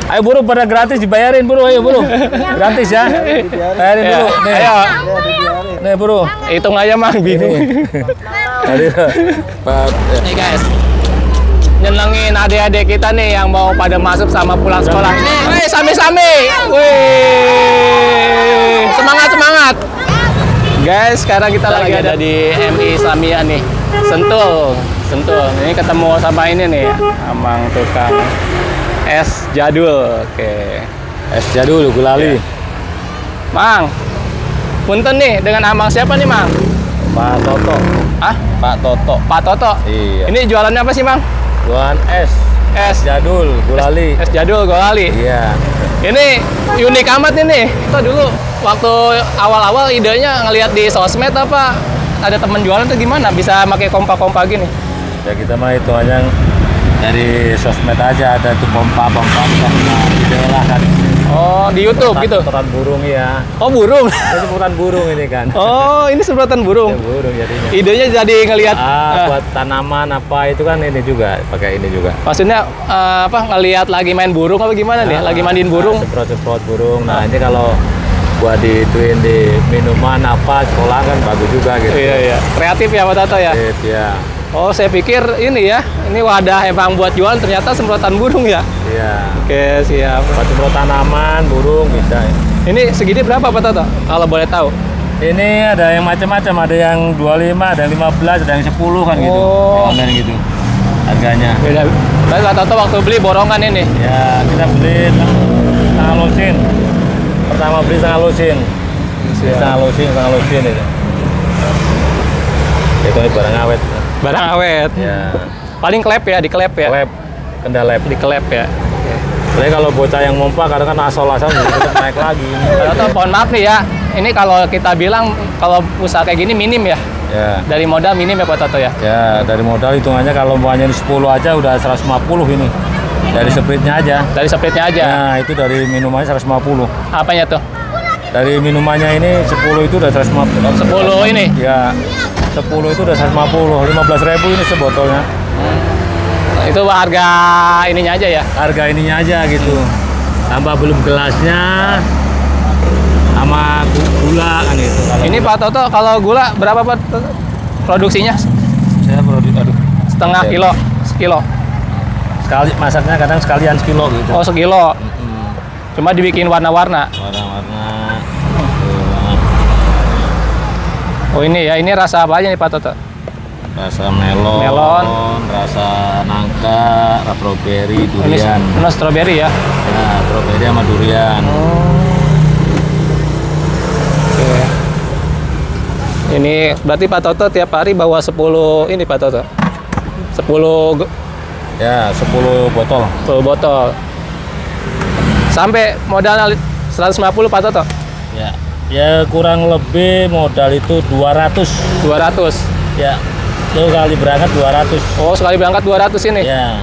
Ayo buru, pada gratis dibayarin buru, ayo buru. Gratis ya. Bayarin dulu. Nih. Ayo. Nih buru. Hitung aja Mang, bingung. Nih guys. Nyenengin adik-adik kita nih yang mau pada masuk sama pulang sekolah. Nih, sami-sami. Wih. Semangat. Guys, sekarang kita lagi ada di MI Islamiyah nih. Sentul. Ini ketemu sama ini nih, Amang tukang es jadul. Oke. Es jadul gulali. Mang. Punten nih dengan Amang siapa nih, Mang? Pak Toto. Ah? Pak Toto. Iya. Iya. Ini jualannya apa sih, Mang? Jualan es jadul gulali. Es jadul gulali. Iya. Ini unik amat ini. Kita dulu waktu awal-awal idenya ngelihat di sosmed apa ada temen jualan tuh gimana bisa pakai kompa-kompa gini? Ya kita mah itu hanya dari sosmed aja, ada itu pompa ide lah kan. Oh, di YouTube gitu. Semprotan burung ya. Oh, burung. Ini semprotan burung ini kan. Oh, ini semprotan burung. Ya, burung jadinya. Idenya jadi ngelihat buat tanaman apa itu kan ini juga, pakai ini juga. Maksudnya apa ngelihat lagi main burung apa gimana nih? Lagi mandiin burung. Semprot burung. Nah, ini kalau buat dituin di minuman apa sekolah kan bagus juga gitu. Iya. Kreatif ya Pak Toto ya? Kreatif ya. Oh, saya pikir ini ya, ini wadah emang buat jualan, ternyata semprotan burung ya? Iya. Oke, siap. Buat semprot tanaman, burung bisa. Ini segini berapa Pak Toto? Kalau boleh tahu? Ini ada yang macam-macam, ada yang 25, ada yang 15, ada yang 10 kan gitu. Oh. Online gitu. Harganya. Beda. Tapi Pak Toto waktu beli borongan ini? Ya, kita beli setengah lusin. Pertama beli setengah lusin. Setengah lusin itu. Itu barang awet. Barang awet. Ya. Paling klep ya, dikelep ya? Klep, kendalep. Dikelep ya. Soalnya kalau bocah yang mompa kadang kan asal-asal tetap naik lagi. Atau mohon maaf nih ya, ini kalau kita bilang kalau usaha kayak gini minim ya? Ya. Dari modal minim ya Pak Toto ya? Ya, dari modal hitungannya kalau umpamanya 10 aja udah 150 ini. Dari spritnya aja. Dari spritnya aja? Nah, itu dari minumannya 150. Apanya tuh? Dari minumannya ini 10 itu udah 150. 10 ini? Ya. 10 itu udah 150, 15.000 ini sebotolnya. Itu harga ininya aja ya? Harga ininya aja gitu. Tambah belum gelasnya, sama gula kan gitu. Ini Pak Toto kalau gula berapa Pak Toto? Produksinya? Saya Setengah kilo, sekilo. Sekali masaknya kadang sekalian sekilo gitu. Oh, sekilo. Cuma dibikin warna-warna. Warna-warna. Oh ini ya, ini rasa apa aja nih Pak Toto? Rasa melon, rasa nangka, strawberry, durian. Ini strawberry ya? Ya, strawberry sama durian. Oke. Ini berarti Pak Toto tiap hari bawa 10 ini Pak Toto? 10 ya, 10 botol. 10 botol. Sampai modal 150 Pak Toto? Ya. Ya kurang lebih modal itu 200. 200. Ya. Itu kali berangkat 200. Oh, sekali berangkat 200 ini? Ya.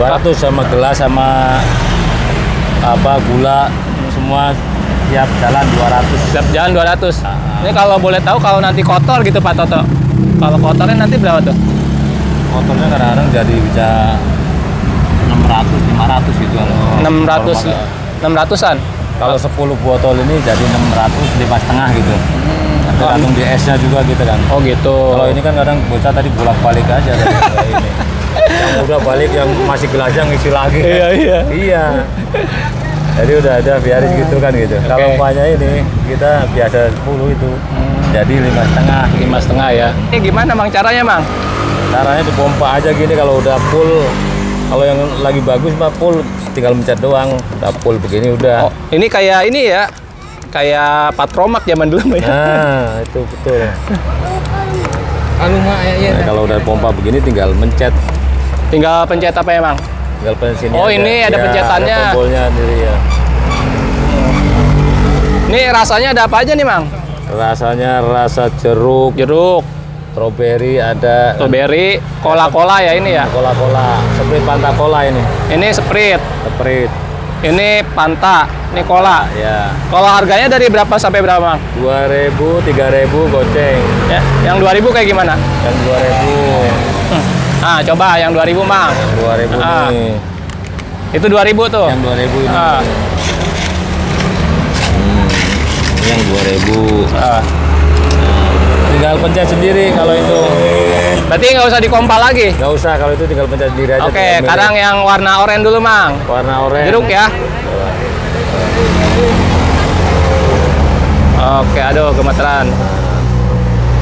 200 sama gelas sama apa gula semua tiap jalan 200. Tiap jalan 200. Ini kalau boleh tahu kalau nanti kotor gitu Pak Toto. Kalau kotornya nanti berapa tuh? Kotornya kadang-kadang jadi bisa 600, 500 gitu kalau 600-an. Kalau 10 botol ini jadi 600, 5,5 gitu. Tergantung di esnya juga gitu kan. Oh gitu. Kalau ini kan kadang bocah tadi bolak-balik aja dari ini. Yang udah balik yang masih gelasnya ngisi lagi. Iya. Jadi udah ada biarin gitu kan gitu. Kalau umpamanya ini kita biasa 10 itu. Jadi 5,5. 5,5 ya. Ini gimana Mang caranya Mang? Caranya dipompa aja gini kalau udah full. Kalau yang lagi bagus mah full, tinggal mencet doang. Udah full begini udah. Oh, ini kayak ini ya. Kayak Patromak zaman dulu ya. Nah, itu betul. Nah, kalau udah pompa begini tinggal mencet. Tinggal pencet apa ya, Mang? Tinggal pencet sini. Oh, aja. Ini ada pencetannya. Ada tombolnya sendiri ya. Ini rasanya ada apa aja nih, Mang? Rasanya rasa jeruk. Strawberry ada. Strawberry, cola-cola ya ini ya? Cola-cola, Sprite Fanta Cola ini. Ini Sprite. Ini Fanta, ini cola. Ya. Kalau harganya dari berapa sampai berapa, Mang? 2.000, 3.000 goceng. Ya, yang 2.000 kayak gimana? Yang 2.000. Ah, coba yang 2.000, Mang. 2.000 nih. Itu 2000 tuh. Yang 2000 ini. Ah. Yang 2000. Ah. Tinggal pencet sendiri kalau itu. Berarti nggak usah dikompal lagi? Nggak usah, kalau itu tinggal pencet sendiri aja. Oke, sekarang yang warna oranye dulu, Mang. Warna oranye. Jeruk ya. Oke, aduh gemeteran.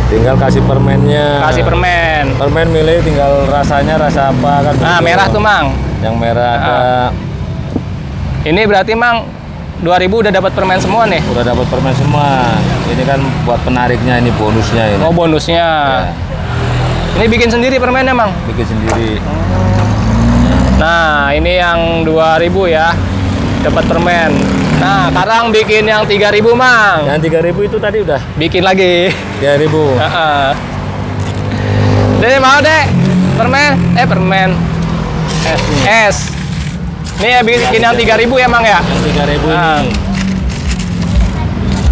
Tinggal kasih permennya. Kasih permen. Permen milih tinggal rasanya rasa apa kan. Nah, merah tuh, Mang. Yang merah ada. Ini berarti, Mang, 2000 udah dapat permen semua nih. Udah dapat permen semua. Ini kan buat penariknya, ini bonusnya ini. Oh, bonusnya. Ya. Ini bikin sendiri permennya, Mang. Bikin sendiri. Nah, ini yang 2000 ya. Dapat permen. Nah, sekarang bikin yang 3000, Mang. Yang 3000 itu tadi udah. Bikin lagi. 3000. Heeh. Dek, mau, Dek? Permen? Permen. Es. Nih ya bikin yang 3000 ya, Mang ya? Yang 3000 Nah. ini.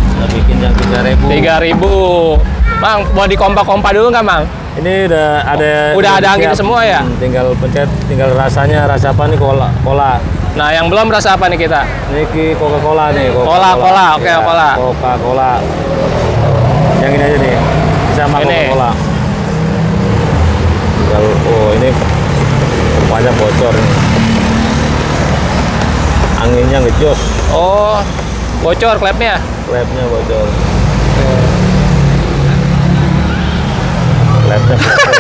Kita bikin yang 3000. 3000. Mang, mau dikompa-kompa dulu nggak, Mang? Ini udah ada. Udah ada angin siap. semua ya? Tinggal pencet, tinggal rasanya rasa apa nih, cola. Nah, yang belum rasa apa nih kita? Ini Coca-Cola nih. Cola. Oke, Ya, Cola. Coca-Cola. Yang ini aja nih. Sama Ini. Coca-Cola. Kalau ini rupanya bocor nih. Anginnya ngejos. Oh, bocor klepnya. Klepnya bocor. Klepnya bocor.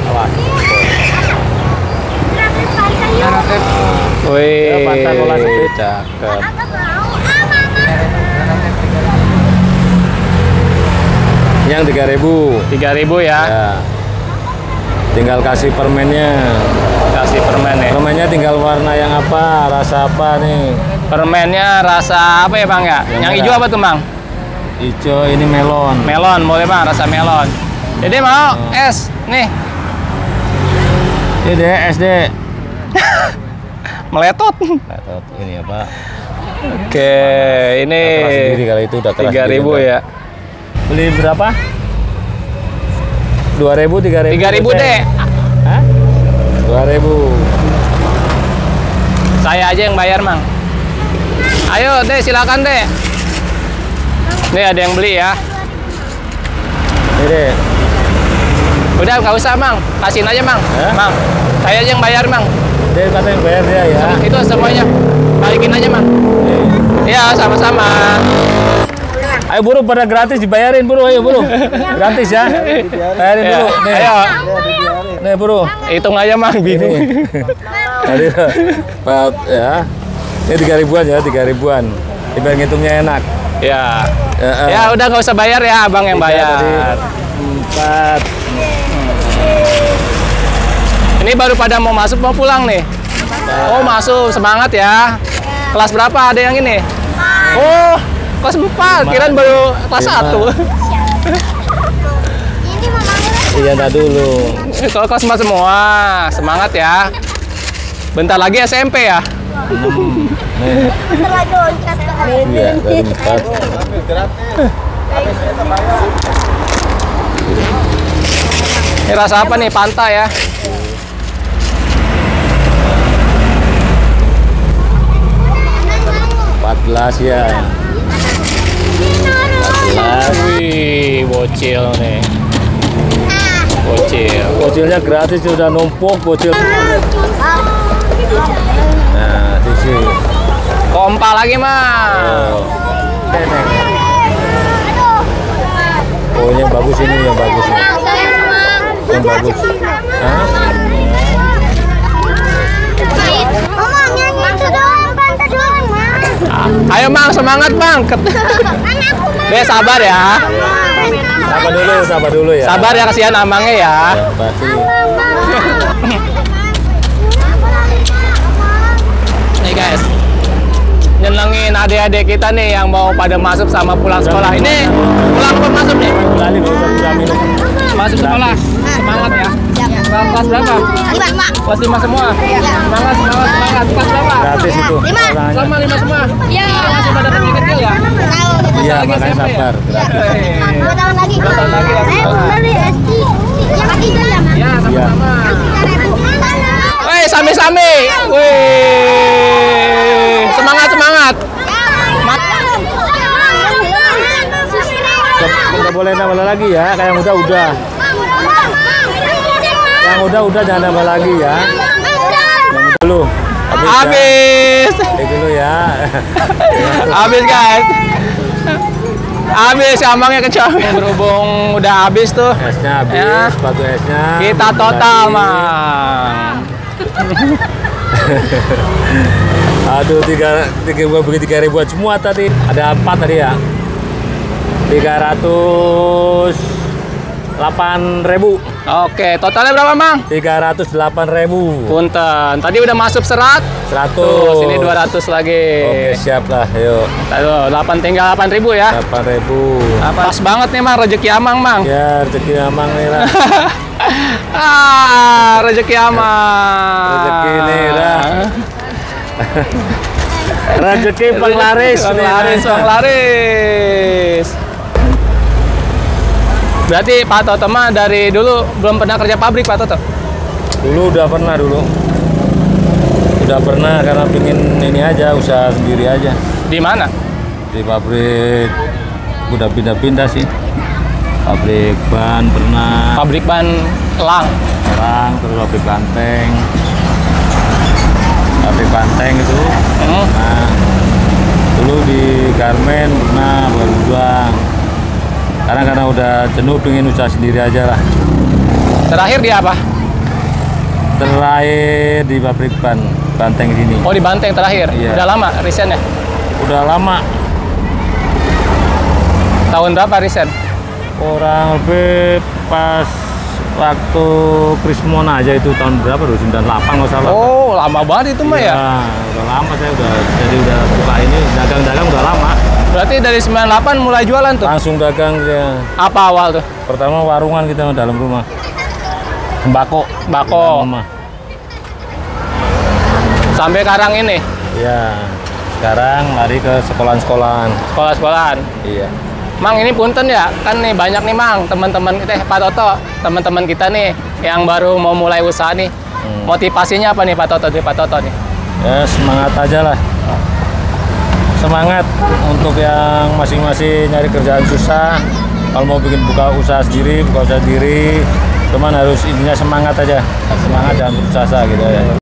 Awas. Wih, Ya, Fanta Cola Split. cakep. Yang 3000. 3000 ya. Ya. Tinggal kasih permennya. Kasih permen ya. Permennya tinggal warna yang apa, rasa apa nih? Permennya rasa apa ya, Bang ya? Yang Yang merah. hijau apa tuh, Bang? Hijau ini melon. Melon, boleh, Bang, rasa melon. Jadi mau es nih. Ini deh SD. Meletot. Ini apa? Oke, ini Keras sendiri kalau itu udah keras. 3000 ya. Beli berapa? 2000, 3000. 3000, Dek. Hah? 2000. Saya aja yang bayar, Mang. Ayo, Dek, silakan, Dek. Nih ada yang beli ya. Ini deh. Udah nggak usah, Mang. Kasihin aja, Mang. Hah? Mang, saya aja yang bayar, Mang. Dia kata yang bayar dia ya. Itu semuanya. Balikin aja, Mang. Iya, sama-sama. Ayo buru, pada gratis dibayarin buru, ayo buru. Gratis ya. Bayarin Ya, dulu. Nih. ayo. Nih buru. Hitung aja, Mang. Bingung. Tadi Pak ya. Ini 3000-an ya, 3000-an. Biar ngitungnya enak. Ya. Ya, Ya, udah nggak usah bayar ya, Abang yang bayar. 4. Ini baru pada mau masuk, mau pulang nih. Oh, masuk. Semangat ya. Kelas berapa ada yang ini? Oh, kelas 4. Kirain baru kelas 1. Iya, dah dulu. Kalau kelas 4 semua. Semangat ya. Bentar lagi SMP ya. Nih. Iya, dari 4. Ini rasa apa nih? Fanta ya. Belas ya. 14. Wih, bocil nih. Bocil. Bocilnya gratis sudah numpuk bocil. Nah, di sini. Kompa lagi, Mang. Oh, ini yang bagus ini, yang bagus ini. Yang bagus. Hah? Ayo, Mang, semangat, Mang. Deh, sabar ya. Sabar dulu ya. Sabar ya, kasihan Amangnya ya. Ya, pasti. Nih, guys. Nyenengin adik-adik kita nih yang mau pada masuk sama pulang sekolah. Ini pulang apa masuk nih? Berani nggak usah kurang minum. Masuk sekolah. Semangat ya. Kelas berapa? Kelas 5 semua. Semangat. Kelas berapa? Gratis itu. Sama 5 semua. Iya. Masih pada kecil ya. Iya, Lagi makanya SMP ya? sabar. Gratis. Dua tahun lagi. Dua tahun lagi ya? Saya dari SD. Yang ketiga ya, Mas. Iya. Woi, sami-sami. Wih. Semangat, semangat. Nggak boleh nambah lagi ya, kayak yang udah. Yang udah jangan nambah lagi ya. Yang dulu. Habis. Dulu ya. Habis guys. Habis amangnya kecil. Berhubung udah habis tuh. Esnya habis, ya. sepatu esnya. Kita total, Mang. Aduh, gua beli 3 ribuan semua tadi. Ada 4 tadi ya. 308.000. Oke, totalnya berapa, Mang? 308.000. Punten. Tadi udah masuk 100. 100. Tuh, sini 200 lagi. Oke, siap lah. Yuk. Aduh, 8 tinggal 8.000 ya. 8.000. Pas banget nih, Mang, rezeki Amang, Mang. Ya, rezeki Amang nih lah. Rezeki Amang. Rezeki nih lah. Rezeki penglaris. Penglaris. Berarti Pak Toto mah dari dulu belum pernah kerja pabrik, Pak Toto? Dulu udah pernah karena pingin ini aja, usaha sendiri aja. Di mana? Di pabrik, udah pindah-pindah sih. Pabrik ban pernah. Pabrik ban elang, terus pabrik banteng itu. Nah, dulu di Garmen pernah baru doang. Karena udah jenuh, pengen usaha sendiri aja lah. Terakhir di apa? Terakhir di pabrik banteng sini. Oh, di Banteng terakhir. Iya. Udah lama resign ya? Udah lama. Tahun berapa resign? Kurang lebih pas waktu Krismon aja itu tahun berapa? 98 nggak salah. Oh, lama banget itu mah ya? Udah lama saya udah buka ini, dagang udah lama. Berarti dari 98 mulai jualan tuh? Langsung dagang ya. Apa awal tuh? Pertama warungan kita dalam rumah. Bako. Rumah. Sampai sekarang ini? Ya. Sekarang lari ke sekolahan. Sekolah-sekolahan? Iya. Mang, ini punten ya, kan nih banyak nih Mang, teman-teman Pak Toto, teman-teman kita nih yang baru mau mulai usaha nih. Motivasinya apa nih Pak Toto nih? Ya semangat aja lah. Semangat untuk yang masing-masing nyari kerjaan susah. Kalau mau bikin buka usaha sendiri, cuman harus intinya semangat aja. Semangat, jangan putus asa gitu ya.